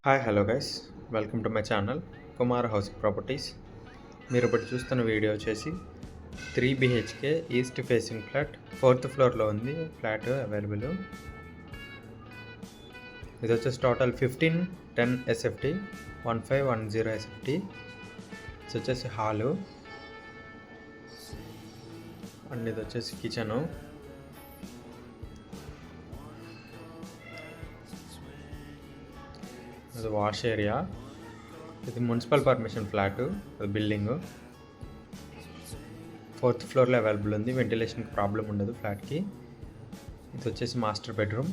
Hi hello guys, welcome to my channel Kumar housing properties. మీరు ఇప్పుడు చూస్తున్న వీడియో వచ్చేసి 3 BHK east facing flat 4th ఫ్లోర్లో ఉంది. Flat available. ఇది వచ్చేసి టోటల్ 1510 SFT 1510 SFT. ఇది వచ్చేసి హాలు అండ్ ఇది వచ్చేసి కిచెను. ఇది వాష్ ఏరియా. ఇది municipal permission flat, building 4th ఫ్లోర్లో అవైలబుల్ ఉంది. వెంటిలేషన్కి ప్రాబ్లం ఉండదు ఫ్లాట్కి. ఇది వచ్చేసి మాస్టర్ బెడ్రూమ్.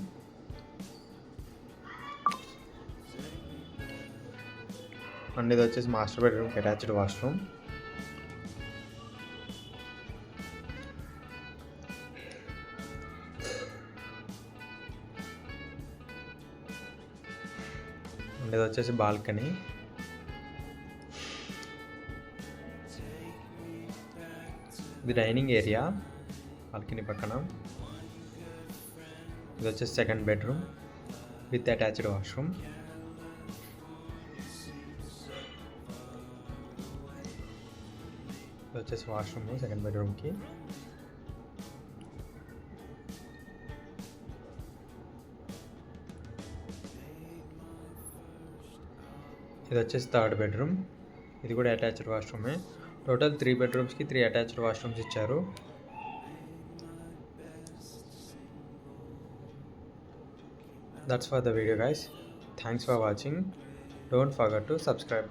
అండ్ ఇది వచ్చేసి మాస్టర్ బెడ్రూమ్కి అటాచ్డ్ వాష్రూమ్. అండ్ ఇది వచ్చేసి బాల్కనీ. ఇది డైనింగ్ ఏరియా బాల్కనీ పక్కన. ఇది వచ్చేసి second bedroom with attached washroom. ఇది వచ్చేసి వాష్రూమ్ సెకండ్ బెడ్రూమ్కి. ఇది వచ్చేసి థర్డ్ బెడ్రూమ్. ఇది కూడా అటాచ్డ్ వాష్రూమే. టోటల్ 3 బెడ్రూమ్స్కి 3 అటాచ్డ్ వాష్రూమ్స్ ఇచ్చారు. That's for the video guys. Thanks for watching. Don't forget to subscribe.